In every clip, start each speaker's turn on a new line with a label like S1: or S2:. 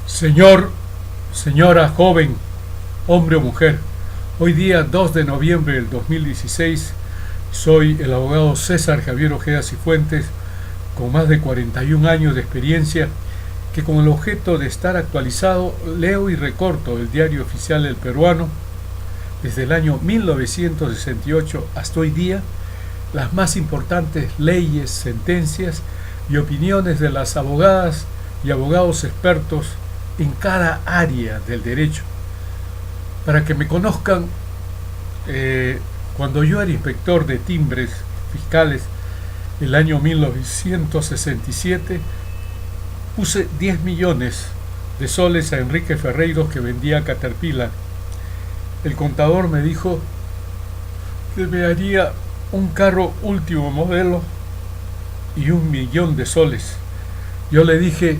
S1: Señor, señora, joven, hombre o mujer, hoy día 2 de noviembre del 2016 soy el abogado César Javier Ojeda Cifuentes, con más de 41 años de experiencia, que con el objeto de estar actualizado leo y recorto el diario oficial del peruano desde el año 1968 hasta hoy día, las más importantes leyes, sentencias y opiniones de las abogadas y abogados expertos en cada área del derecho. Para que me conozcan, cuando yo era inspector de timbres fiscales el año 1967, puse 10 millones de soles a Enrique Ferreiros, que vendía Caterpillar. El contador me dijo que me haría un carro último modelo y 1 millón de soles. Yo le dije: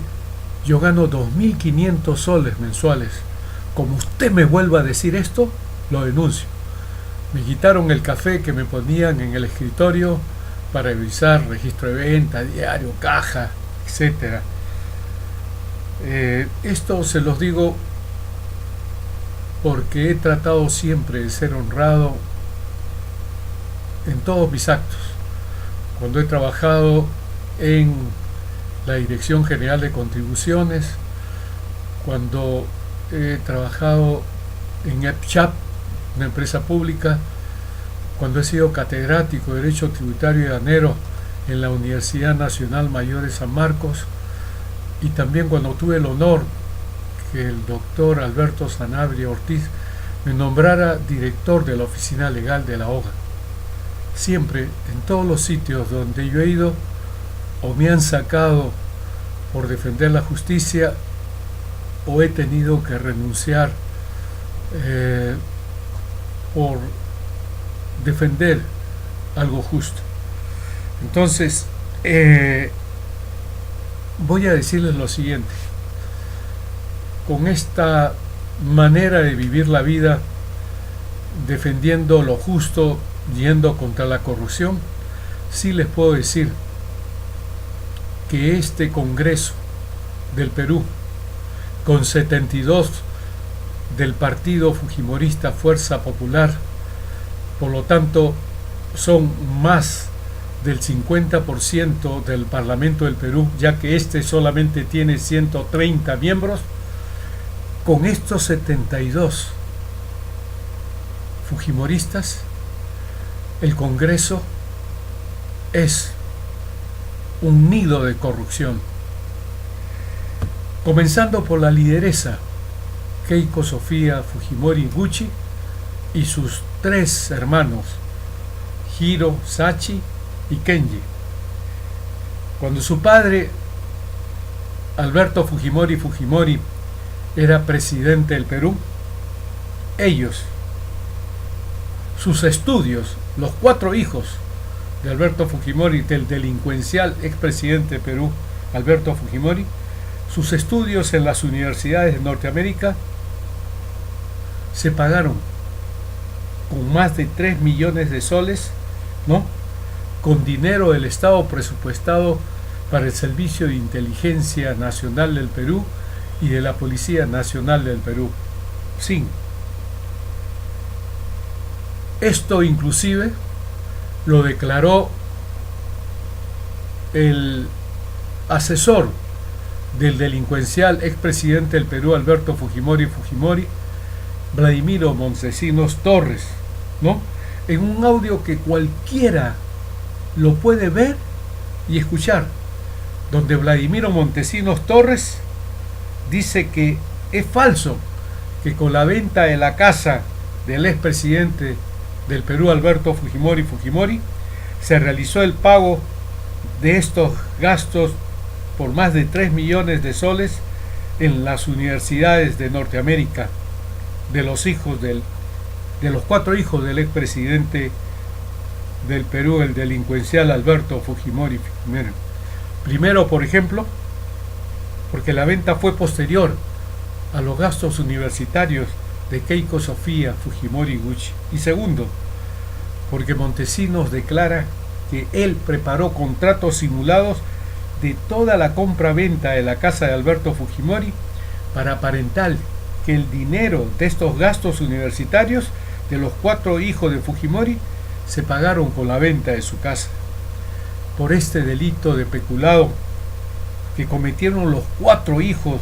S1: yo gano 2.500 soles mensuales. Como usted me vuelva a decir esto, lo denuncio. Me quitaron el café que me ponían en el escritorio para revisar registro de venta, diario, caja, etc. Esto se los digo porque he tratado siempre de ser honrado en todos mis actos. Cuando he trabajado en la Dirección General de Contribuciones, cuando he trabajado en EPCHAP, una empresa pública, cuando he sido catedrático de Derecho Tributario y Aduanero en la Universidad Nacional Mayor de San Marcos, y también cuando tuve el honor que el doctor Alberto Sanabria Ortiz me nombrara director de la Oficina Legal de la OJA. Siempre, en todos los sitios donde yo he ido, o me han sacado por defender la justicia, o he tenido que renunciar por defender algo justo. Entonces, voy a decirles lo siguiente: con esta manera de vivir la vida, defendiendo lo justo, yendo contra la corrupción, sí les puedo decir que este Congreso del Perú, con 72 del partido fujimorista Fuerza Popular, por lo tanto son más del 50% del Parlamento del Perú, ya que este solamente tiene 130 miembros, con estos 72 fujimoristas, el Congreso es un nido de corrupción. Comenzando por la lideresa Keiko Sofía Fujimori Gucci y sus 3 hermanos, Hiro, Sachi y Kenji. Cuando su padre, Alberto Fujimori Fujimori, era presidente del Perú, ellos, sus estudios, los 4 hijos de Alberto Fujimori, del delincuencial expresidente de Perú, Alberto Fujimori, sus estudios en las universidades de Norteamérica se pagaron con más de 3 millones de soles, ¿no?, con dinero del Estado presupuestado para el Servicio de Inteligencia Nacional del Perú y de la Policía Nacional del Perú. Sí. Esto inclusive lo declaró el asesor del delincuencial expresidente del Perú, Alberto Fujimori Fujimori, Vladimiro Montesinos Torres, ¿no?, en un audio que cualquiera lo puede ver y escuchar, donde Vladimiro Montesinos Torres dice que es falso que con la venta de la casa del expresidente del Perú, Alberto Fujimori Fujimori, se realizó el pago de estos gastos por más de 3 millones de soles en las universidades de Norteamérica, de los 4 hijos del expresidente del Perú, el delincuencial Alberto Fujimori Fujimori. Primero, por ejemplo, porque la venta fue posterior a los gastos universitarios de Keiko Sofía Fujimori Gucci. Y segundo, porque Montesinos declara que él preparó contratos simulados de toda la compra-venta de la casa de Alberto Fujimori para aparentar que el dinero de estos gastos universitarios de los 4 hijos de Fujimori se pagaron con la venta de su casa. Por este delito de peculado que cometieron los 4 hijos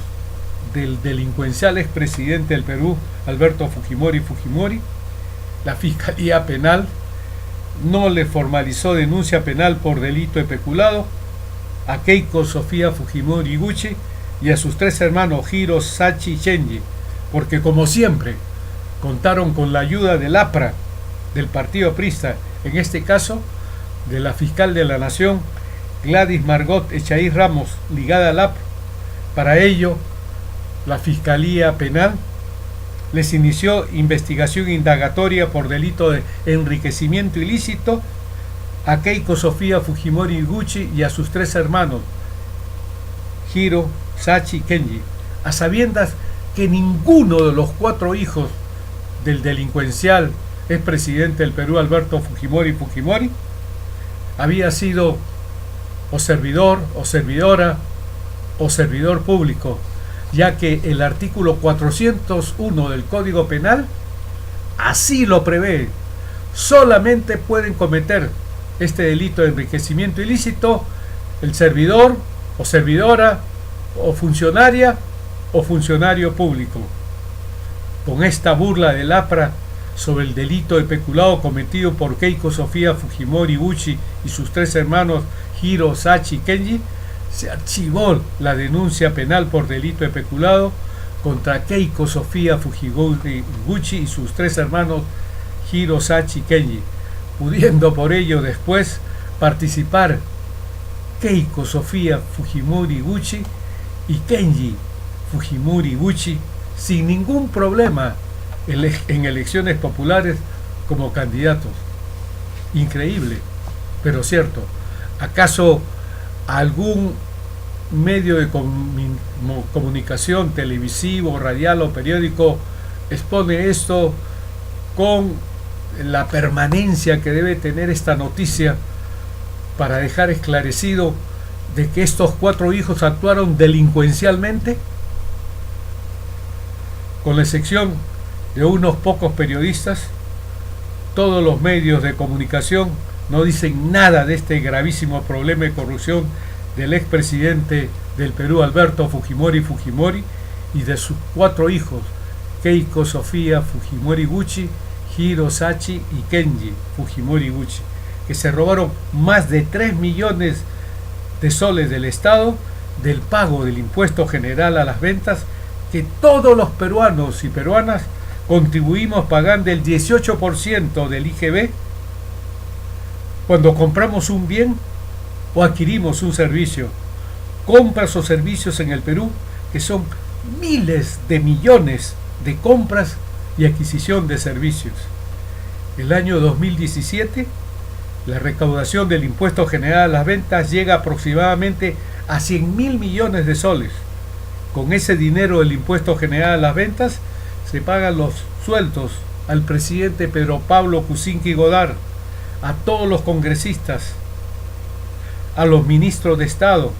S1: del delincuencial expresidente del Perú, Alberto Fujimori Fujimori, la Fiscalía Penal no le formalizó denuncia penal por delito de peculado a Keiko Sofía Fujimori Iguchi y a sus 3 hermanos Hiro, Sachi y Kenji, porque como siempre contaron con la ayuda del APRA, del partido aprista, en este caso de la fiscal de la Nación, Gladys Margot Echaíz Ramos, ligada al APRA. Para ello, la Fiscalía Penal les inició investigación indagatoria por delito de enriquecimiento ilícito a Keiko Sofía Fujimori Iguchi y a sus 3 hermanos, Hiro, Sachi y Kenji, a sabiendas que ninguno de los 4 hijos del delincuencial expresidente del Perú, Alberto Fujimori Fujimori, había sido o servidor, o servidora, o servidor público, ya que el artículo 401 del Código Penal así lo prevé. Solamente pueden cometer este delito de enriquecimiento ilícito el servidor o servidora o funcionaria o funcionario público. Con esta burla del APRA sobre el delito de peculado cometido por Keiko Sofía Fujimori Iguchi y sus 3 hermanos Hiro, Sachi y Kenji, se archivó la denuncia penal por delito de peculado contra Keiko Sofía Fujimori Iguchi y sus 3 hermanos Hiro, Sachi y Kenji, pudiendo por ello después participar Keiko Sofía Fujimori Iguchi y Kenji Fujimori Iguchi sin ningún problema en elecciones populares como candidatos. Increíble, pero cierto. ¿Acaso algún medio de comunicación televisivo, radial o periódico expone esto con la permanencia que debe tener esta noticia para dejar esclarecido de que estos 4 hijos actuaron delincuencialmente? Con la excepción de unos pocos periodistas, todos los medios de comunicación no dicen nada de este gravísimo problema de corrupción del expresidente del Perú, Alberto Fujimori Fujimori, y de sus 4 hijos, Keiko Sofía Fujimori Iguchi, Hiro, Sachi y Kenji Fujimori Iguchi, que se robaron más de 3 millones de soles del Estado del pago del impuesto general a las ventas que todos los peruanos y peruanas contribuimos pagando el 18% del IGB cuando compramos un bien o adquirimos un servicio. Compras o servicios en el Perú que son miles de millones de compras y adquisición de servicios. El año 2017, la recaudación del impuesto general a las ventas llega aproximadamente a 100.000 millones de soles. Con ese dinero del impuesto general a las ventas se pagan los sueldos al presidente Pedro Pablo Kuczynski Godard, a todos los congresistas, a los ministros de Estado,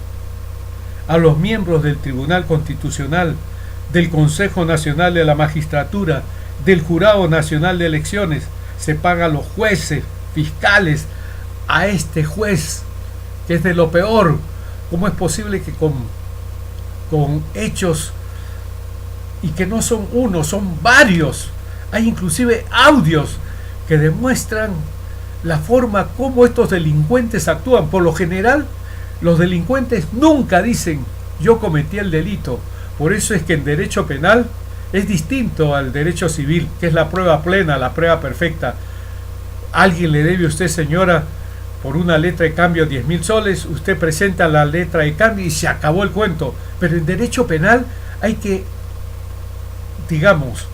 S1: a los miembros del Tribunal Constitucional, del Consejo Nacional de la Magistratura, del Jurado Nacional de Elecciones, se paga a los jueces, fiscales, a este juez que es de lo peor. ¿Cómo es posible que con hechos, y que no son uno, son varios, hay inclusive audios que demuestran la forma como estos delincuentes actúan? Por lo general, los delincuentes nunca dicen yo cometí el delito. Por eso es que en derecho penal es distinto al derecho civil, que es la prueba plena, la prueba perfecta. Alguien le debe a usted, señora, por una letra de cambio 10.000 soles, usted presenta la letra de cambio y se acabó el cuento. Pero en derecho penal hay que, digamos,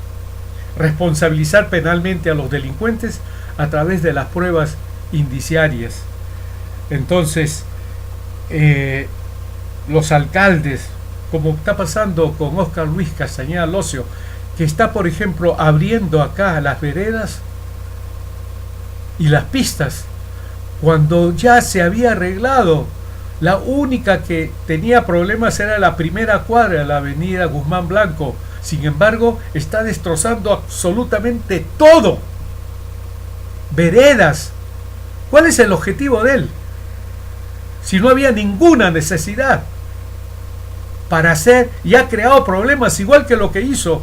S1: responsabilizar penalmente a los delincuentes a través de las pruebas indiciarias. Entonces, los alcaldes, como está pasando con Óscar Luis Castañeda Locio, que está, por ejemplo, abriendo acá las veredas y las pistas, cuando ya se había arreglado La única que tenía problemas era la primera cuadra de la avenida Guzmán Blanco. Sin embargo, está destrozando absolutamente todo. Veredas. ¿Cuál es el objetivo de él? Si no había ninguna necesidad para hacer, y ha creado problemas igual que lo que hizo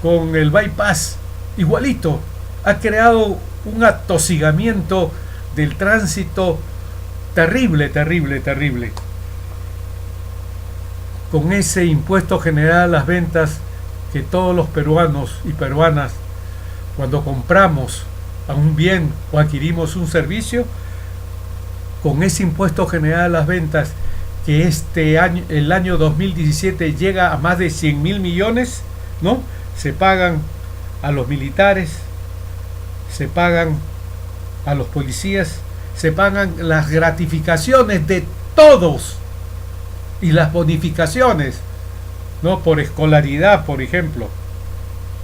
S1: con el bypass, igualito. Ha creado un atosigamiento del tránsito terrible, terrible, terrible. Con ese impuesto general a las ventas que todos los peruanos y peruanas, cuando compramos a un bien o adquirimos un servicio, con ese impuesto general a las ventas que este año, el año 2017 llega a más de 100.000 millones, ¿no? Se pagan a los militares, se pagan a los policías, se pagan las gratificaciones de todos y las bonificaciones, ¿no? Por escolaridad, por ejemplo,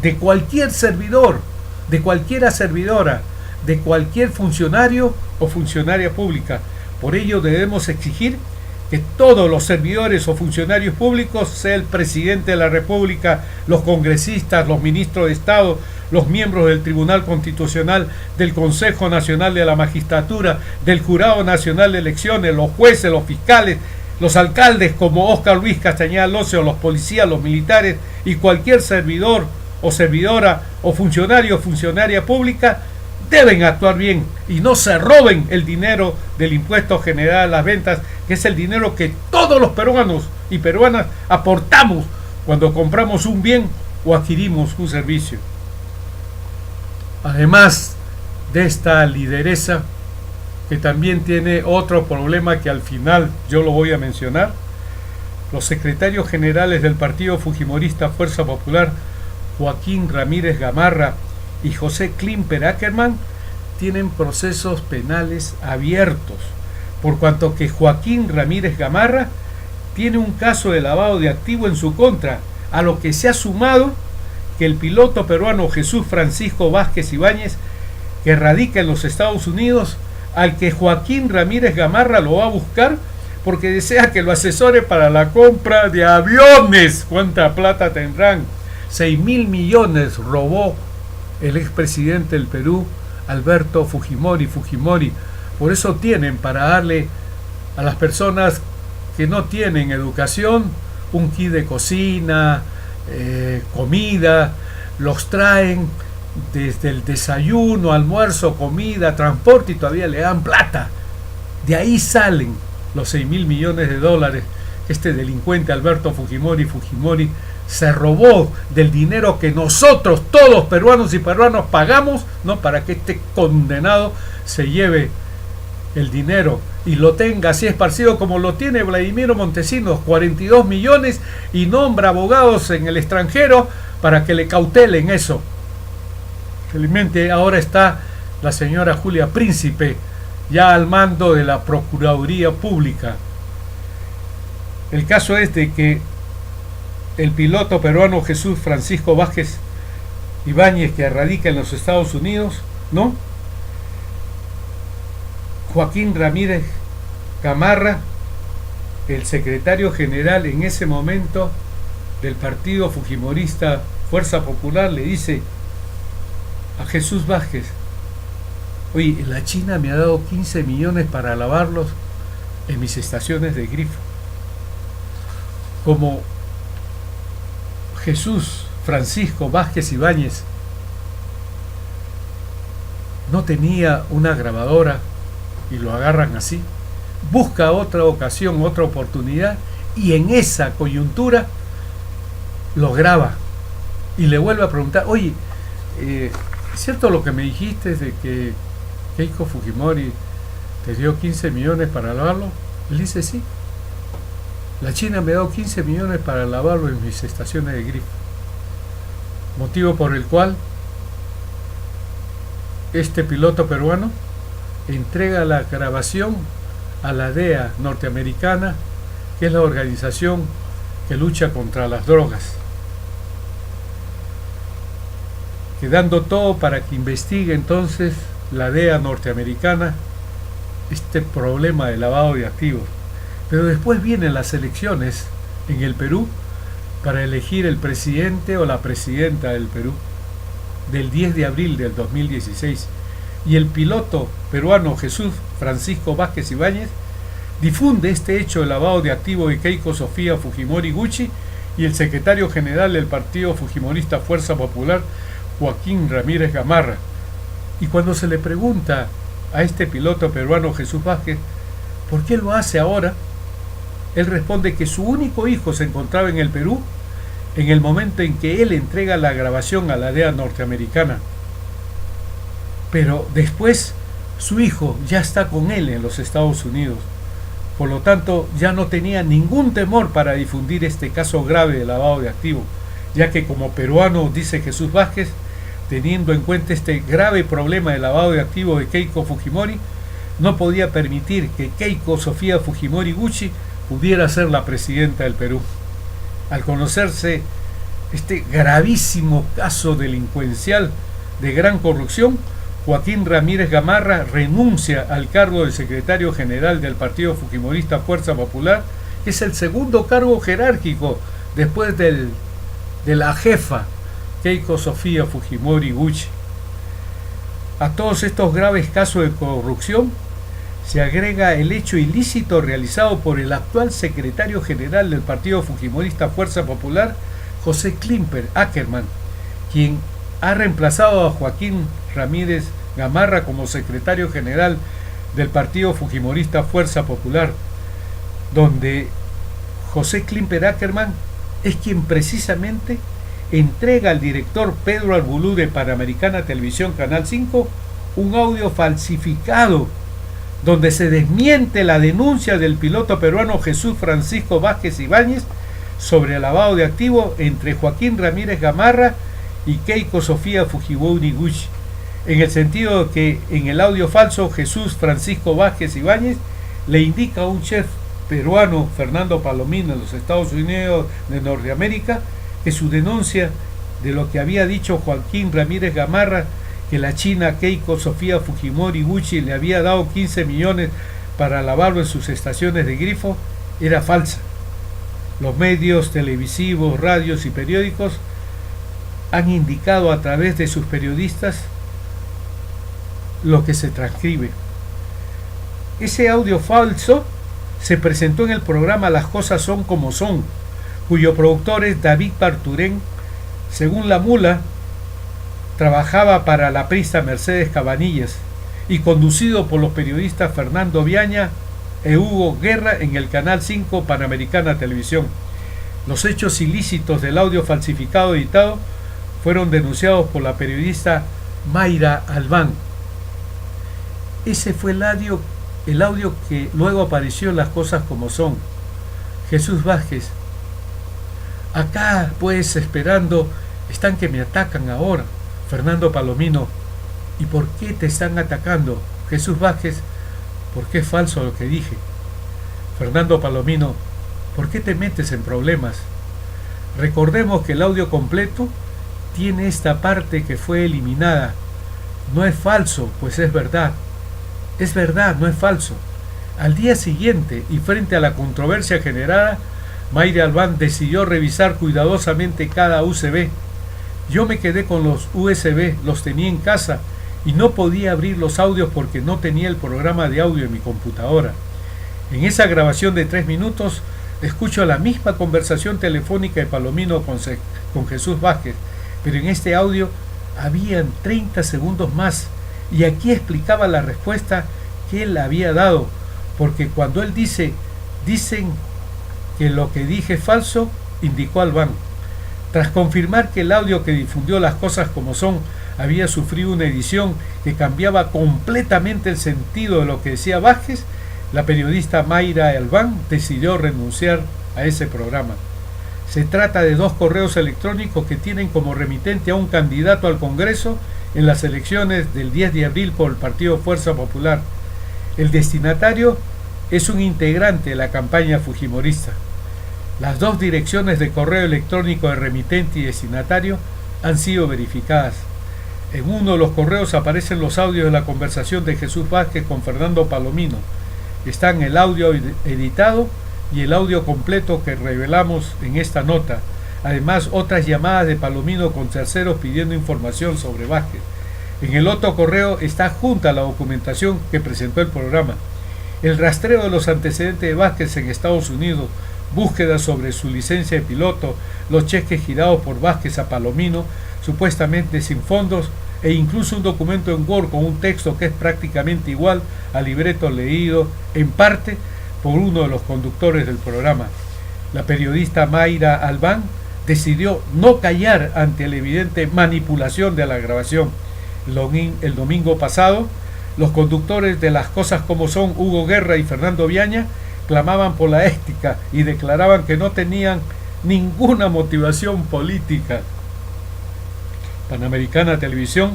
S1: de cualquier servidor, de cualquiera servidora, de cualquier funcionario o funcionaria pública. Por ello debemos exigir que todos los servidores o funcionarios públicos, sea el presidente de la República, los congresistas, los ministros de Estado, los miembros del Tribunal Constitucional, del Consejo Nacional de la Magistratura, del Jurado Nacional de Elecciones, los jueces, los fiscales, los alcaldes como Óscar Luis Castañeda Locio, los policías, los militares y cualquier servidor o servidora o funcionario o funcionaria pública deben actuar bien y no se roben el dinero del impuesto general a las ventas, que es el dinero que todos los peruanos y peruanas aportamos cuando compramos un bien o adquirimos un servicio. Además de esta lideresa, que también tiene otro problema que al final yo lo voy a mencionar, los secretarios generales del partido fujimorista Fuerza Popular, Joaquín Ramírez Gamarra y José Klimper Ackerman, tienen procesos penales abiertos, por cuanto que Joaquín Ramírez Gamarra tiene un caso de lavado de activos en su contra, a lo que se ha sumado que el piloto peruano Jesús Francisco Vázquez Ibáñez, que radica en los Estados Unidos, al que Joaquín Ramírez Gamarra lo va a buscar porque desea que lo asesore para la compra de aviones. ¿Cuánta plata tendrán? 6.000 millones robó el expresidente del Perú, Alberto Fujimori. Por eso tienen para darle a las personas que no tienen educación un kit de cocina, comida, los traen desde el desayuno, almuerzo, comida, transporte y todavía le dan plata. De ahí salen los 6.000 millones de dólares que este delincuente Alberto Fujimori se robó del dinero que nosotros, todos peruanos y peruanos, pagamos, ¿no? Para que este condenado se lleve el dinero y lo tenga así esparcido como lo tiene Vladimiro Montesinos, 42 millones, y nombra abogados en el extranjero para que le cautelen eso. Felizmente ahora está la señora Julia Príncipe ya al mando de la Procuraduría Pública. El caso es de que el piloto peruano Jesús Francisco Vázquez Ibáñez, que radica en los Estados Unidos, ¿no? Joaquín Ramírez Gamarra, el secretario general en ese momento del partido fujimorista Fuerza Popular, le dice a Jesús Vázquez: oye, la China me ha dado 15 millones para lavarlos en mis estaciones de grifo. Como Jesús Francisco Vázquez Ibáñez no tenía una grabadora y lo agarran así, busca otra ocasión, otra oportunidad, y en esa coyuntura lo graba y le vuelve a preguntar: oye, ¿es cierto lo que me dijiste de que Keiko Fujimori te dio 15 millones para lavarlo? Él dice: sí, la China me ha dado 15 millones para lavarlo en mis estaciones de grifo. Motivo por el cual este piloto peruano entrega la grabación a la DEA norteamericana, que es la organización que lucha contra las drogas, quedando todo para que investigue entonces la DEA norteamericana este problema de lavado de activos. Pero después vienen las elecciones en el Perú para elegir el presidente o la presidenta del Perú, del 10 de abril del 2016. Y el piloto peruano Jesús Francisco Vázquez Ibáñez difunde este hecho de lavado de activos de Keiko Sofía Fujimori Gucci y el secretario general del partido fujimorista Fuerza Popular, Joaquín Ramírez Gamarra. Y cuando se le pregunta a este piloto peruano Jesús Vázquez por qué lo hace ahora, él responde que su único hijo se encontraba en el Perú en el momento en que él entrega la grabación a la DEA norteamericana. Pero después su hijo ya está con él en los Estados Unidos. Por lo tanto, ya no tenía ningún temor para difundir este caso grave de lavado de activos, ya que como peruano, dice Jesús Vázquez, teniendo en cuenta este grave problema de lavado de activos de Keiko Fujimori, no podía permitir que Keiko Sofía Fujimori Gucci pudiera ser la presidenta del Perú. Al conocerse este gravísimo caso delincuencial de gran corrupción, Joaquín Ramírez Gamarra renuncia al cargo de secretario general del partido fujimorista Fuerza Popular, que es el segundo cargo jerárquico después de la jefa Keiko Sofía Fujimori Gucci. A todos estos graves casos de corrupción se agrega el hecho ilícito realizado por el actual secretario general del partido fujimorista Fuerza Popular, José Klimper Ackerman, quien ha reemplazado a Joaquín Ramírez Gamarra como secretario general del partido fujimorista Fuerza Popular, donde José Klimper Ackerman es quien precisamente entrega al director Pedro Arbulú de Panamericana Televisión Canal 5 un audio falsificado donde se desmiente la denuncia del piloto peruano Jesús Francisco Vázquez Ibáñez sobre el lavado de activos entre Joaquín Ramírez Gamarra y Keiko Sofía Fujimori Gucci, en el sentido de que en el audio falso Jesús Francisco Vázquez Ibáñez le indica a un chef peruano, Fernando Palomino, en los Estados Unidos de Norteamérica, que su denuncia de lo que había dicho Joaquín Ramírez Gamarra, que la china Keiko Sofía Fujimori Gucci le había dado 15 millones para lavarlo en sus estaciones de grifo, era falsa. Los medios televisivos, radios y periódicos han indicado a través de sus periodistas lo que se transcribe. Ese audio falso se presentó en el programa Las Cosas Son Como Son, cuyo productor es David Barturén. Según La Mula, trabajaba para la aprista Mercedes Cabanillas y conducido por los periodistas Fernando Viaña e Hugo Guerra en el Canal 5 Panamericana Televisión. Los hechos ilícitos del audio falsificado editado fueron denunciados por la periodista Mayra Albán. Ese fue el audio que luego apareció en Las Cosas Como Son. Jesús Vázquez: acá pues esperando, están que me atacan ahora. Fernando Palomino: ¿y por qué te están atacando? Jesús Vázquez: porque es falso lo que dije. Fernando Palomino: ¿por qué te metes en problemas? Recordemos que el audio completo tiene esta parte que fue eliminada. No es falso, pues es verdad. Es verdad, no es falso. Al día siguiente, y frente a la controversia generada, Mayra Albán decidió revisar cuidadosamente cada USB. Yo me quedé con los USB, los tenía en casa y no podía abrir los audios porque no tenía el programa de audio en mi computadora. En esa grabación de 3 minutos escucho la misma conversación telefónica de Palomino con Jesús Vázquez, pero en este audio habían 30 segundos más y aquí explicaba la respuesta que él había dado, porque cuando él dicen que lo que dije es falso, indicó Albán. Tras confirmar que el audio que difundió Las Cosas Como Son había sufrido una edición que cambiaba completamente el sentido de lo que decía Vázquez, la periodista Mayra Albán decidió renunciar a ese programa. Se trata de 2 correos electrónicos que tienen como remitente a un candidato al Congreso en las elecciones del 10 de abril por el Partido Fuerza Popular. El destinatario es un integrante de la campaña fujimorista. Las 2 direcciones de correo electrónico de remitente y destinatario han sido verificadas. En uno de los correos aparecen los audios de la conversación de Jesús Vázquez con Fernando Palomino. Están el audio editado y el audio completo que revelamos en esta nota. Además, otras llamadas de Palomino con terceros pidiendo información sobre Vázquez. En el otro correo está junta la documentación que presentó el programa. El rastreo de los antecedentes de Vázquez en Estados Unidos, búsqueda sobre su licencia de piloto, los cheques girados por Vázquez a Palomino, supuestamente sin fondos, e incluso un documento en Word con un texto que es prácticamente igual al libreto leído en parte por uno de los conductores del programa. La periodista Mayra Albán decidió no callar ante la evidente manipulación de la grabación. El domingo pasado, los conductores de Las Cosas Como Son, Hugo Guerra y Fernando Viaña, clamaban por la ética y declaraban que no tenían ninguna motivación política. Panamericana Televisión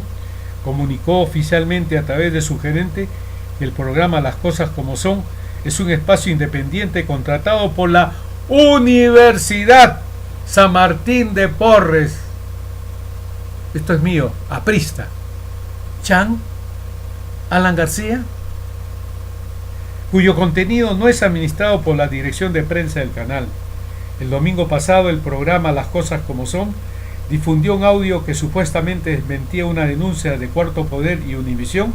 S1: comunicó oficialmente a través de su gerente que el programa Las Cosas Como Son es un espacio independiente contratado por la Universidad San Martín de Porres. Esto es mío, aprista. Chan, Alan García, cuyo contenido no es administrado por la dirección de prensa del canal. El domingo pasado el programa Las Cosas Como Son difundió un audio que supuestamente desmentía una denuncia de Cuarto Poder y Univisión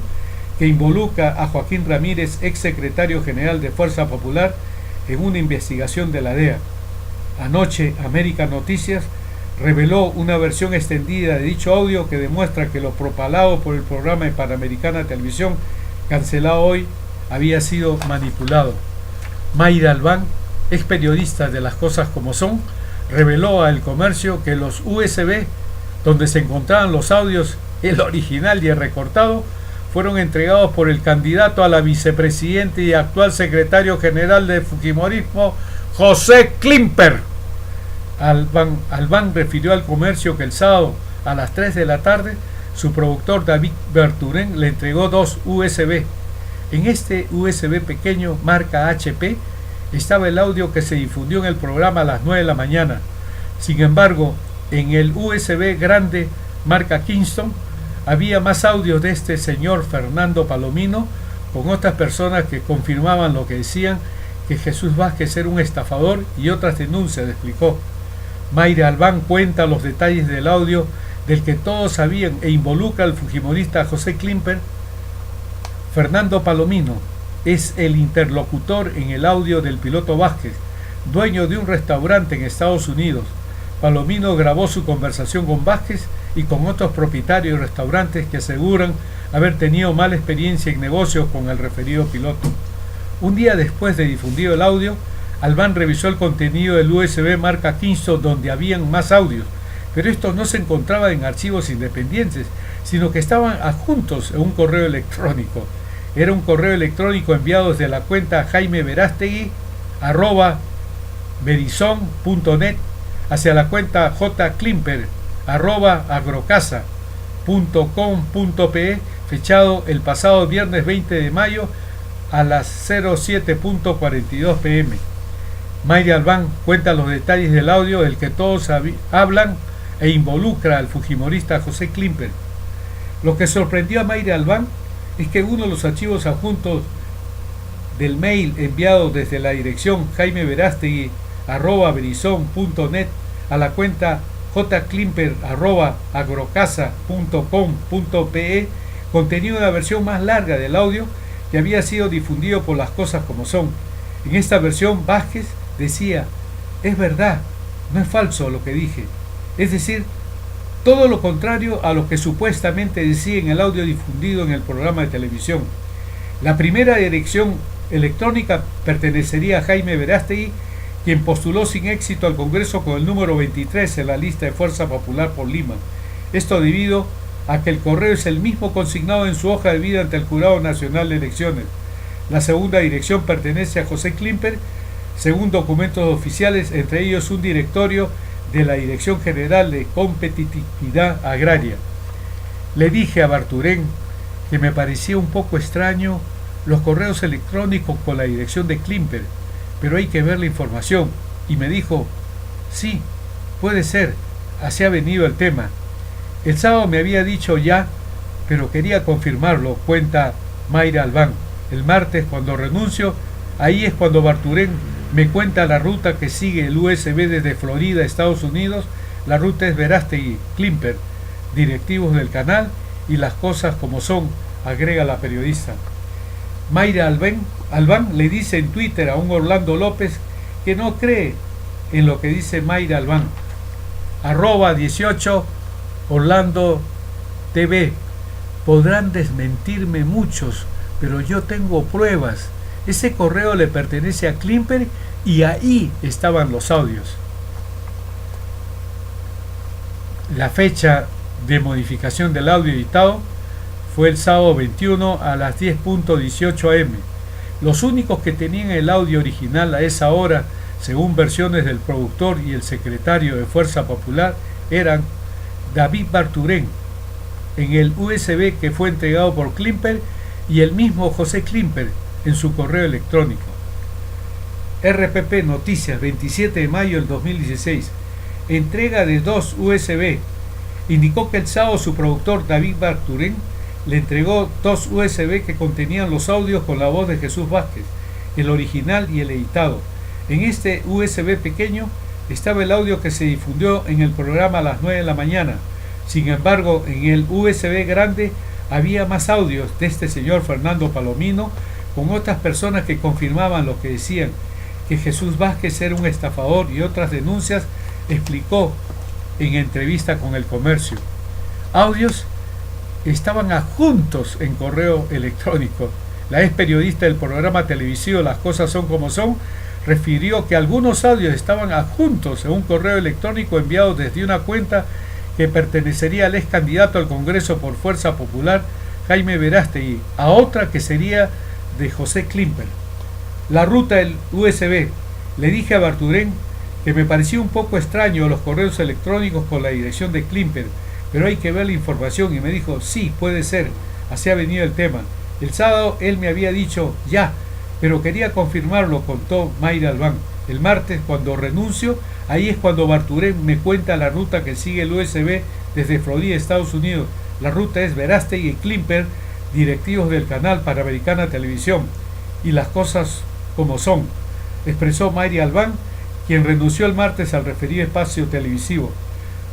S1: que involucra a Joaquín Ramírez, ex secretario general de Fuerza Popular, en una investigación de la DEA. Anoche, América Noticias reveló una versión extendida de dicho audio que demuestra que lo propalado por el programa de Panamericana Televisión, cancelado hoy, había sido manipulado. Mayra Albán, ex periodista de Las Cosas Como Son, reveló a El Comercio que los USB donde se encontraban los audios, el original y el recortado, fueron entregados por el candidato a la vicepresidente y actual secretario general del Fujimorismo, José Klimper. Albán refirió al Comercio que el sábado a las 3 de la tarde su productor David Berturén le entregó 2 USB. En este USB pequeño marca HP estaba el audio que se difundió en el programa a las 9 de la mañana. Sin embargo, en el USB grande marca Kingston había más audios de este señor Fernando Palomino con otras personas que confirmaban lo que decían, que Jesús Vázquez era un estafador y otras denuncias, explicó. Mayra Albán cuenta los detalles del audio del que todos sabían e involucra al fujimorista José Klimper. Fernando Palomino es el interlocutor en el audio del piloto Vázquez, dueño de un restaurante en Estados Unidos. Palomino grabó su conversación con Vázquez y con otros propietarios de restaurantes que aseguran haber tenido mala experiencia en negocios con el referido piloto. Un día después de difundido el audio, Albán revisó el contenido del USB marca Kingston donde habían más audios, pero estos no se encontraban en archivos independientes, sino que estaban adjuntos en un correo electrónico. Era un correo electrónico enviado desde la cuenta jaimeverastegui@verizon.net hacia la cuenta jklimper@agrocasa.com.pe, fechado el pasado viernes 20 de mayo a las 07:42 pm. Mayra Albán cuenta los detalles del audio del que todos hablan e involucra al fujimorista José Klimper. Lo que sorprendió a Mayra Albán es que uno de los archivos adjuntos del mail enviado desde la dirección jaimeverastegui@verizon.net a la cuenta jklimper@agrocasa.com.pe contenía una versión más larga del audio que había sido difundido por Las Cosas Como Son. En esta versión Vázquez decía: es verdad, no es falso lo que dije. Es decir, todo lo contrario a lo que supuestamente decía en el audio difundido en el programa de televisión. La primera dirección electrónica pertenecería a Jaime Verástegui, quien postuló sin éxito al Congreso con el número 23 en la lista de Fuerza Popular por Lima. Esto debido a que el correo es el mismo consignado en su hoja de vida ante el Jurado Nacional de Elecciones. La segunda dirección pertenece a José Klimper, según documentos oficiales, entre ellos un directorio de la Dirección General de Competitividad Agraria. Le dije a Berturén que me parecía un poco extraño los correos electrónicos con la dirección de Klimper, pero hay que ver la información, y me dijo: sí, puede ser, así ha venido el tema. El sábado me había dicho ya, pero quería confirmarlo, cuenta Mayra Albán. El martes, cuando renuncio, ahí es cuando Barturén me cuenta la ruta que sigue el USB desde Florida, Estados Unidos. La ruta es Verástegui, Klimper, directivos del canal y las cosas como son, agrega la periodista. Mayra Albán le dice en Twitter a un Orlando López que no cree en lo que dice Mayra Albán. @18 Orlando TV. Podrán desmentirme muchos, pero yo tengo pruebas. Ese correo le pertenece a Klimper y ahí estaban los audios. La fecha de modificación del audio editado fue el sábado 21 a las 10:18 am. Los únicos que tenían el audio original a esa hora, según versiones del productor y el secretario de Fuerza Popular, eran David Barturén en el USB que fue entregado por Klimper y el mismo José Klimper en su correo electrónico. RPP Noticias, 27 de mayo del 2016. Entrega de 2 USB. Indicó que el sábado su productor David Barturén le entregó 2 USB que contenían los audios con la voz de Jesús Vázquez, el original y el editado. En este USB pequeño estaba el audio que se difundió en el programa a las 9 de la mañana. Sin embargo, en el USB grande había más audios de este señor Fernando Palomino con otras personas que confirmaban lo que decían, que Jesús Vázquez era un estafador y otras denuncias, explicó en entrevista con El Comercio. Audios estaban adjuntos en correo electrónico. La ex periodista del programa televisivo Las Cosas Son Como Son refirió que algunos audios estaban adjuntos en un correo electrónico enviado desde una cuenta que pertenecería al ex candidato al Congreso por Fuerza Popular, Jaime Verástegui, a otra que sería de José Klimper. La ruta del USB. Le dije a Barturén que me parecía un poco extraño los correos electrónicos con la dirección de Klimper, pero hay que ver la información, y me dijo, sí, puede ser, así ha venido el tema. El sábado él me había dicho ya, pero quería confirmarlo, contó Mayra Albán. El martes, cuando renuncio, ahí es cuando Barturén me cuenta la ruta que sigue el USB desde Florida, Estados Unidos. La ruta es Verástegui y Klimper, directivos del canal Panamericana Televisión, y las cosas como son, expresó Mayra Albán, quien renunció el martes al referido espacio televisivo.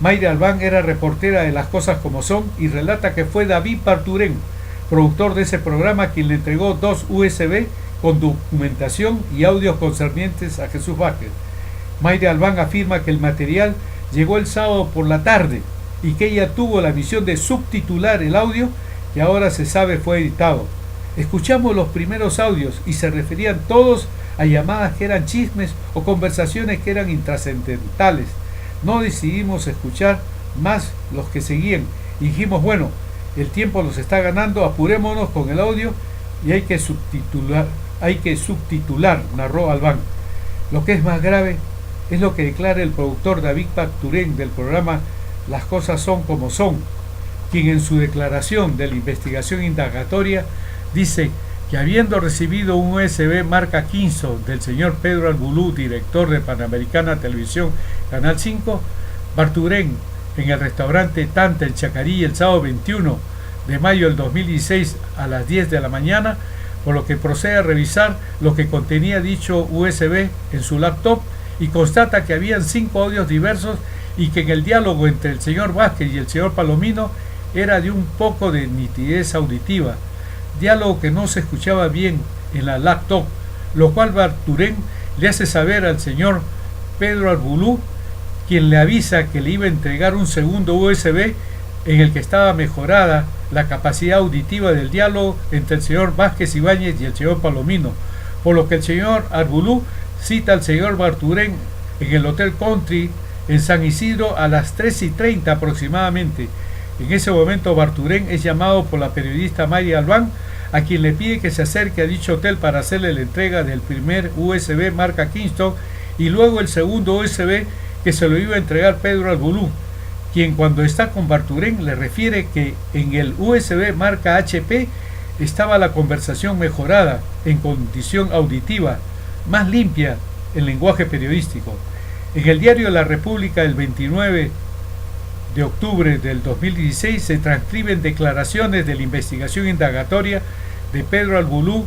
S1: Mayra Albán era reportera de Las Cosas Como Son y relata que fue David Barturén, productor de ese programa, quien le entregó 2 USB con documentación y audios concernientes a Jesús Vázquez. Mayra Albán afirma que el material llegó el sábado por la tarde y que ella tuvo la misión de subtitular el audio, que ahora se sabe fue editado. Escuchamos los primeros audios y se referían todos a llamadas que eran chismes o conversaciones que eran intrascendentales. No decidimos escuchar más los que seguían y dijimos, bueno, el tiempo nos está ganando, apurémonos con el audio y hay que subtitular, narró Albán. Lo que es más grave es lo que declara el productor David Barturén del programa Las Cosas Son Como Son, quien en su declaración de la investigación indagatoria dice que habiendo recibido un USB marca Kingston del señor Pedro Albulú, director de Panamericana Televisión, Canal 5, Barturén en el restaurante Tanta en Chacarí el sábado 21 de mayo del 2016 a las 10 de la mañana, por lo que procede a revisar lo que contenía dicho USB en su laptop y constata que habían 5 audios diversos y que en el diálogo entre el señor Vázquez y el señor Palomino era de un poco de nitidez auditiva, diálogo que no se escuchaba bien en la laptop, lo cual Barturén le hace saber al señor Pedro Albulú, quien le avisa que le iba a entregar un segundo USB en el que estaba mejorada la capacidad auditiva del diálogo entre el señor Vázquez Ibáñez y el señor Palomino, por lo que el señor Albulú cita al señor Barturén en el Hotel Country en San Isidro a las 3:30 aproximadamente. En ese momento Barturén es llamado por la periodista Mayra Albán, a quien le pide que se acerque a dicho hotel para hacerle la entrega del primer USB marca Kingston y luego el segundo USB que se lo iba a entregar Pedro Albulú, quien cuando está con Barturén le refiere que en el USB marca HP estaba la conversación mejorada en condición auditiva, más limpia en lenguaje periodístico. En el diario La República el 29 de octubre del 2016 se transcriben declaraciones de la investigación indagatoria de Pedro Albulú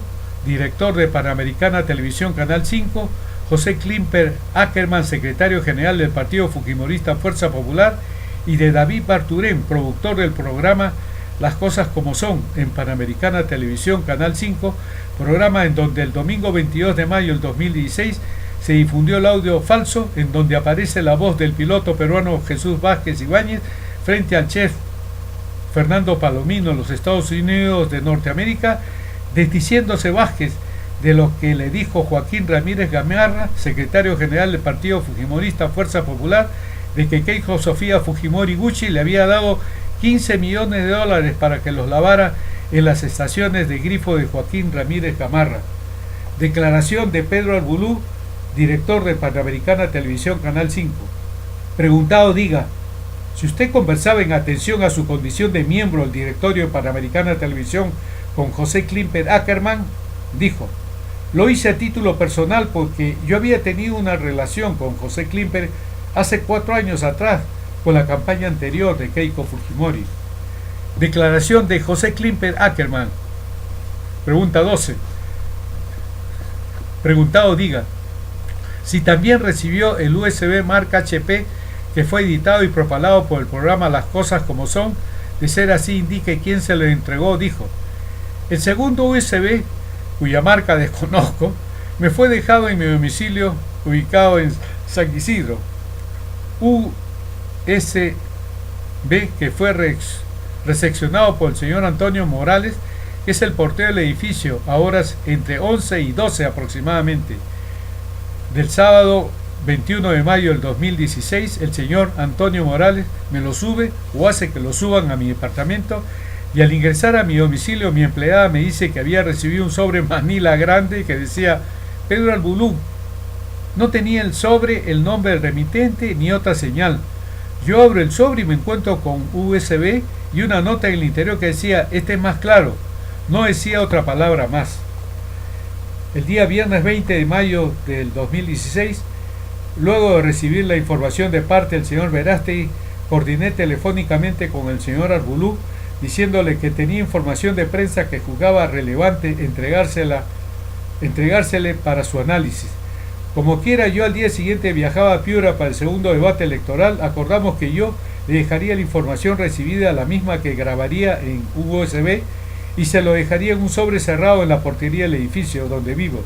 S1: director de Panamericana Televisión Canal 5, José Klimper Ackerman, secretario general del Partido Fujimorista Fuerza Popular, y de David Barturén, productor del programa Las Cosas Como Son en Panamericana Televisión Canal 5, programa en donde el domingo 22 de mayo del 2016 se difundió el audio falso en donde aparece la voz del piloto peruano Jesús Vázquez Ibáñez frente al chef Fernando Palomino en los Estados Unidos de Norteamérica, desdiciéndose Vázquez de lo que le dijo Joaquín Ramírez Gamarra, secretario general del Partido Fujimorista Fuerza Popular, de que Keiko Sofía Fujimori Gucci le había dado 15 millones de dólares para que los lavara en las estaciones de grifo de Joaquín Ramírez Gamarra. Declaración de Pedro Albulú, director de Panamericana Televisión Canal 5. Preguntado, diga, si usted conversaba en atención a su condición de miembro del directorio de Panamericana Televisión con José Klimper Ackerman, dijo, lo hice a título personal porque yo había tenido una relación con José Klimper hace 4 años atrás con la campaña anterior de Keiko Fujimori. Declaración de José Klimper Ackerman. Pregunta 12. Preguntado, diga, si también recibió el USB marca HP que fue editado y propalado por el programa Las Cosas Como Son. De ser así, indique quién se lo entregó. Dijo, el segundo USB, cuya marca desconozco, me fue dejado en mi domicilio ubicado en San Isidro. USB que fue recepcionado por el señor Antonio Morales, que es el portero del edificio, a horas entre 11 y 12 aproximadamente del sábado 21 de mayo del 2016, el señor Antonio Morales me lo sube o hace que lo suban a mi departamento, y al ingresar a mi domicilio mi empleada me dice que había recibido un sobre Manila grande que decía Pedro Albulú. No tenía el sobre el nombre del remitente ni otra señal. Yo abro el sobre y me encuentro con USB y una nota en el interior que decía, este es más claro, no decía otra palabra más. El día viernes 20 de mayo del 2016, luego de recibir la información de parte del señor Verástegui, coordiné telefónicamente con el señor Albulú, diciéndole que tenía información de prensa que juzgaba relevante entregársele para su análisis. Como quiera, yo al día siguiente viajaba a Piura para el segundo debate electoral. Acordamos que yo le dejaría la información recibida, la misma que grabaría en USB, y se lo dejaría en un sobre cerrado en la portería del edificio donde vivo,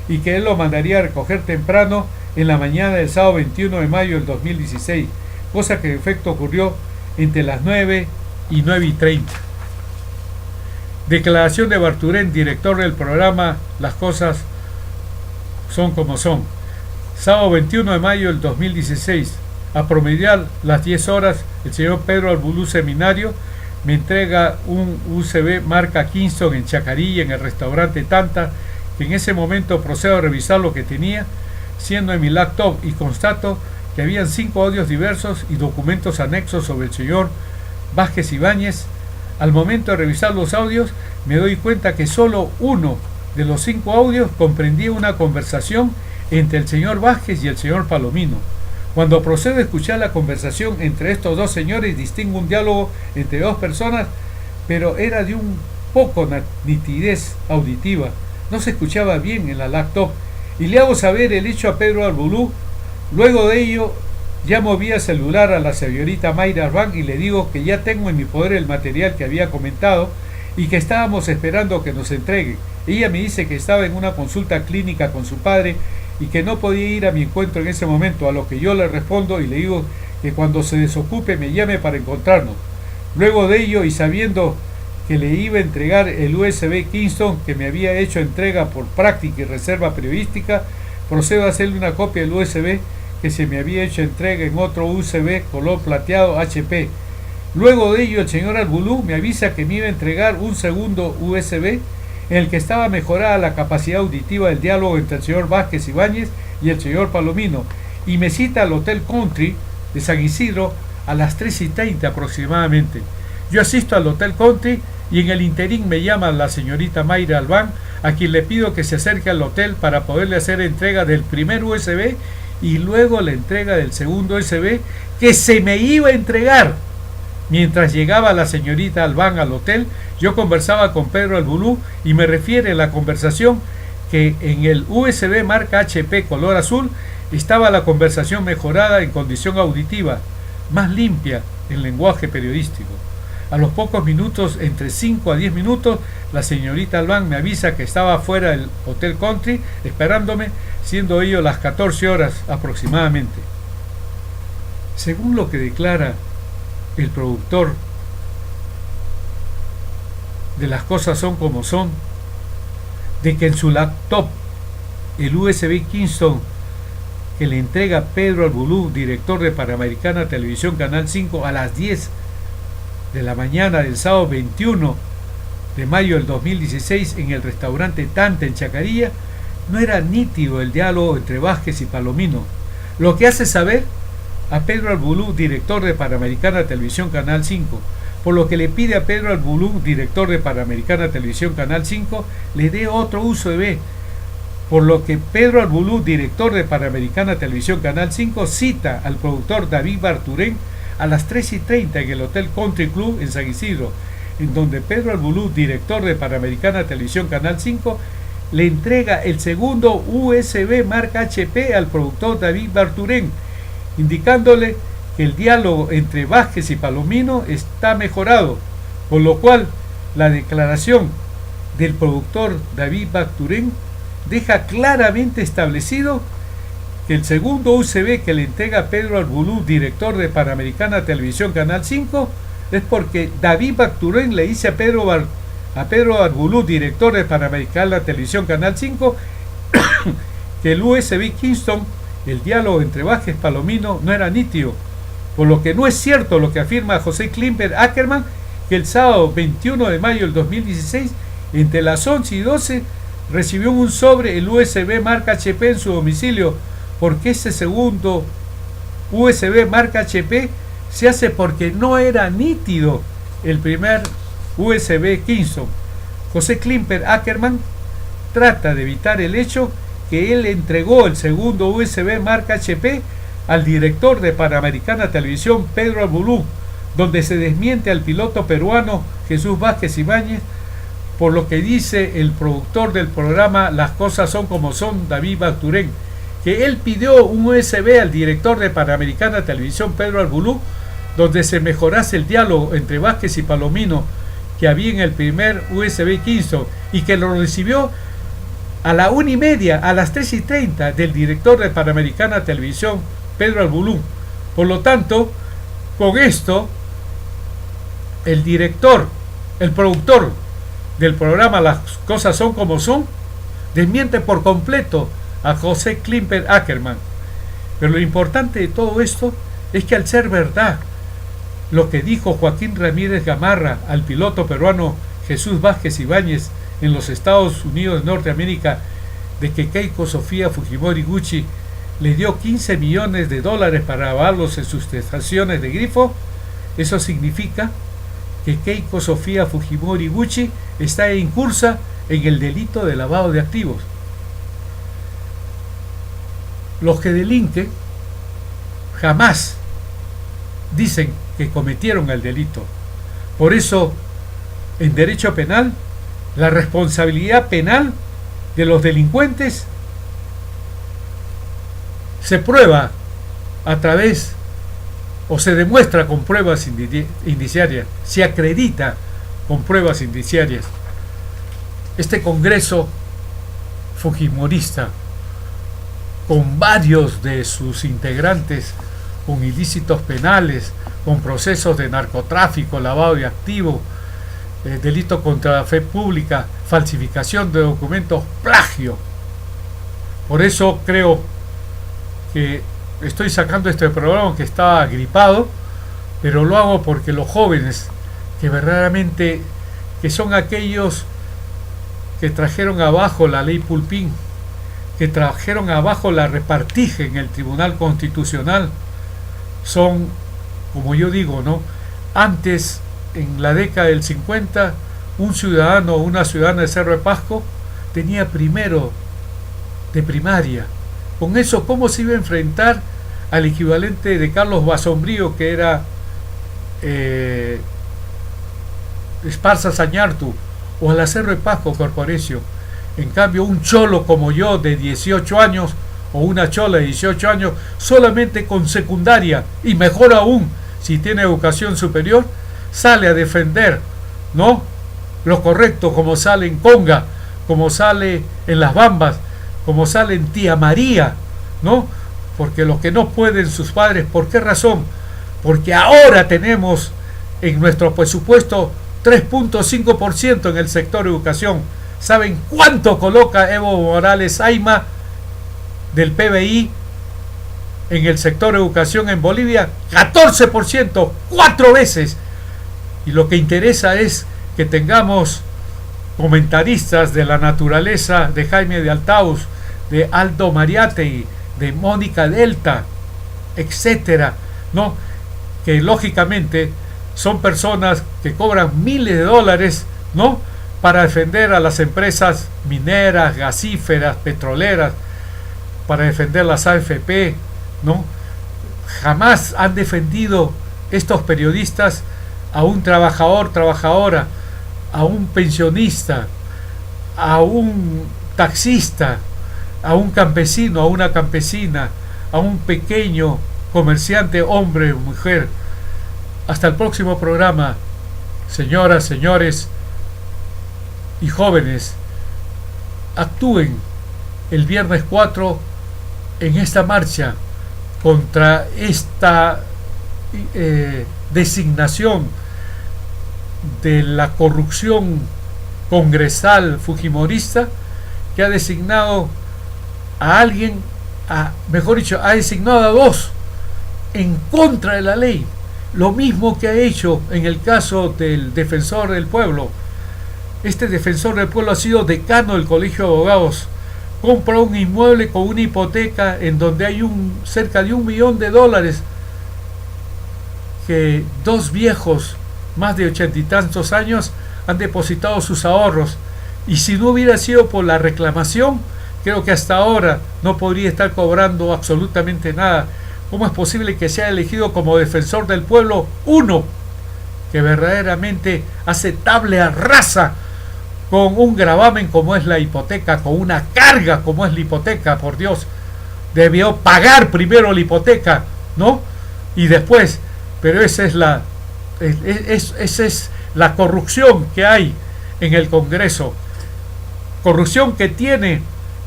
S1: y que él lo mandaría a recoger temprano en la mañana del sábado 21 de mayo del 2016, cosa que en efecto ocurrió entre las 9 y 9:30. Declaración de Barturén, director del programa Las Cosas Son Como Son. Sábado 21 de mayo del 2016, a promediar las 10 horas, el señor Pedro Albulú Seminario me entrega un USB marca Kingston en Chacarilla, en el restaurante Tanta, que en ese momento procedo a revisar lo que tenía, siendo en mi laptop, y constato que habían 5 audios diversos y documentos anexos sobre el señor Vázquez Ibáñez. Al momento de revisar los audios, me doy cuenta que solo uno de los 5 audios comprendía una conversación entre el señor Vázquez y el señor Palomino. Cuando procedo a escuchar la conversación entre estos dos señores, distingo un diálogo entre dos personas, pero era de un poco nitidez auditiva. No se escuchaba bien en la laptop, y le hago saber el hecho a Pedro Albulú. Luego de ello, llamo vía celular a la señorita Mayra Arbán y le digo que ya tengo en mi poder el material que había comentado y que estábamos esperando que nos entregue. Ella me dice que estaba en una consulta clínica con su padre y que no podía ir a mi encuentro en ese momento, a lo que yo le respondo y le digo que cuando se desocupe me llame para encontrarnos. Luego de ello, y sabiendo que le iba a entregar el USB Kingston que me había hecho entrega por práctica y reserva periodística, procedo a hacerle una copia del USB que se me había hecho entrega en otro USB color plateado HP. Luego de ello, el señor Albulú me avisa que me iba a entregar un segundo USB en el que estaba mejorada la capacidad auditiva del diálogo entre el señor Vázquez Ibáñez y el señor Palomino, y me cita al Hotel Country de San Isidro a las 3:30 aproximadamente. Yo asisto al Hotel Country y en el interín me llama la señorita Mayra Albán, a quien le pido que se acerque al hotel para poderle hacer entrega del primer USB y luego la entrega del segundo USB que se me iba a entregar Mientras llegaba la señorita Albán al hotel, yo conversaba con Pedro Albulú y me refiere la conversación que en el USB marca HP color azul estaba la conversación mejorada en condición auditiva, más limpia en lenguaje periodístico. A los pocos minutos, entre 5 a 10 minutos, la señorita Albán me avisa que estaba fuera del Hotel Country esperándome, siendo ello las 14 horas aproximadamente. Según lo que declara el productor de Las Cosas Son Como Son, de que en su laptop, el USB Kingston que le entrega Pedro Albulú, director de Panamericana Televisión Canal 5, a las 10 de la mañana del sábado 21 de mayo del 2016 en el restaurante Tanta en Chacarilla, no era nítido el diálogo entre Vázquez y Palomino, lo que hace saber a Pedro Albulú, director de Panamericana Televisión Canal 5, por lo que le pide a Pedro Albulú, director de Panamericana Televisión Canal 5, le dé otro USB, por lo que Pedro Albulú, director de Panamericana Televisión Canal 5, cita al productor David Barturén a las 3:30 en el Hotel Country Club en San Isidro, en donde Pedro Albulú, director de Panamericana Televisión Canal 5, le entrega el segundo USB marca HP al productor David Barturén, indicándole que el diálogo entre Vázquez y Palomino está mejorado, por lo cual la declaración del productor David Barturén deja claramente establecido que el segundo USB que le entrega Pedro Albulú, director de Panamericana Televisión Canal 5, es porque David Barturén le dice a Pedro Albulú, director de Panamericana Televisión Canal 5, que el USB Kingston, el diálogo entre Vázquez y Palomino, no era nítido, por lo que no es cierto lo que afirma José Klimper Ackerman, que el sábado 21 de mayo del 2016, entre las 11 y 12, recibió un sobre el USB marca HP en su domicilio, porque ese segundo USB marca HP se hace porque no era nítido el primer USB Kingston. José Klimper Ackerman trata de evitar el hecho que él entregó el segundo USB marca HP al director de Panamericana Televisión, Pedro Albulú, donde se desmiente al piloto peruano Jesús Vázquez Ibáñez, por lo que dice el productor del programa Las Cosas Son Como Son, David Barturén, que él pidió un USB al director de Panamericana Televisión, Pedro Albulú, donde se mejorase el diálogo entre Vázquez y Palomino que había en el primer USB Kingston, y que lo recibió a la 1:30, a las 3:30 del director de Panamericana Televisión, Pedro Albulú. Por lo tanto, con esto, el director, el productor del programa Las Cosas Son Como Son, desmiente por completo a José Klimper Ackerman. Pero lo importante de todo esto es que, al ser verdad lo que dijo Joaquín Ramírez Gamarra al piloto peruano Jesús Vázquez Ibáñez en los Estados Unidos de Norteamérica, de que Keiko Sofía Fujimori Gucci le dio $15 millones para lavarlos en sus estaciones de grifo, eso significa que Keiko Sofía Fujimori Gucci está incursa en el delito de lavado de activos. Los que delinquen jamás dicen que cometieron el delito. Por eso, en derecho penal, la responsabilidad penal de los delincuentes se prueba a través, o se demuestra con pruebas indiciarias, se acredita con pruebas indiciarias. Este Congreso fujimorista, con varios de sus integrantes con ilícitos penales, con procesos de narcotráfico, lavado de activos, delito contra la fe pública, falsificación de documentos, plagio. Por eso creo que estoy sacando este programa, que estaba gripado, pero lo hago porque los jóvenes, que verdaderamente que son aquellos que trajeron abajo la ley Pulpín, que trajeron abajo la repartija en el Tribunal Constitucional, son, como yo digo, ¿no? Antes, en la década del 50, un ciudadano o una ciudadana de Cerro de Pasco tenía primero de primaria. Con eso, ¿cómo se iba a enfrentar al equivalente de Carlos Basombrío, que era eh, Esparza Sañartu o a la Cerro de Pasco Corporación. En cambio, un cholo como yo de 18 años o una chola de 18 años, solamente con secundaria, y mejor aún si tiene educación superior, sale a defender, ¿no?, lo correcto, como sale en Conga, como sale en Las Bambas, como sale en Tía María, ¿no? Porque lo que no pueden sus padres, ¿por qué razón? Porque ahora tenemos en nuestro presupuesto 3.5% en el sector educación. ¿Saben cuánto coloca Evo Morales Ayma del PBI en el sector educación en Bolivia? 14%, 4 veces. Y lo que interesa es que tengamos comentaristas de la naturaleza de Jaime de Altaus, de Aldo Mariátegui, de Mónica Delta, etcétera, ¿no?, que lógicamente son personas que cobran miles de dólares, ¿no?, para defender a las empresas mineras, gasíferas, petroleras, para defender las AFP, ¿no? Jamás han defendido estos periodistas a un trabajador, trabajadora, a un pensionista, a un taxista, a un campesino, a una campesina, a un pequeño comerciante, hombre o mujer. Hasta el próximo programa, señoras, señores y jóvenes. Actúen el viernes 4 en esta marcha contra esta designación de la corrupción congresal fujimorista, que ha designado a alguien, mejor dicho, ha designado a 2 en contra de la ley. Lo mismo que ha hecho en el caso del defensor del pueblo. Este defensor del pueblo ha sido decano del Colegio de Abogados. Compra un inmueble con una hipoteca en donde hay cerca de $1 millón que 2 viejos, más de 80 y tantos años, han depositado sus ahorros. Y si no hubiera sido por la reclamación, creo que hasta ahora no podría estar cobrando absolutamente nada. ¿Cómo es posible que sea elegido como defensor del pueblo uno que verdaderamente hace tabla rasa con un gravamen como es la hipoteca, con una carga como es la hipoteca? Por Dios, debió pagar primero la hipoteca, ¿no? Y después, pero esa es la corrupción que hay en el Congreso. Corrupción que tiene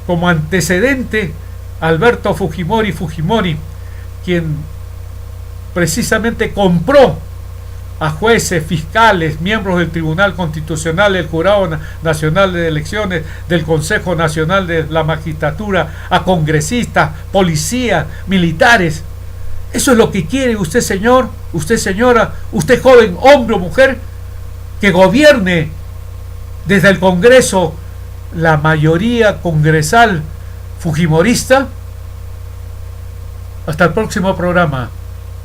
S1: como antecedente Alberto Fujimori, quien precisamente compró a jueces, fiscales, miembros del Tribunal Constitucional, del Jurado Nacional de Elecciones, del Consejo Nacional de la Magistratura, a congresistas, policías, militares. Eso es lo que quiere usted, señor, usted, señora, usted, joven, hombre o mujer, que gobierne desde el Congreso la mayoría congresal fujimorista. Hasta el próximo programa,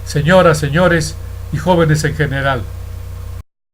S1: señoras, señores y jóvenes en general.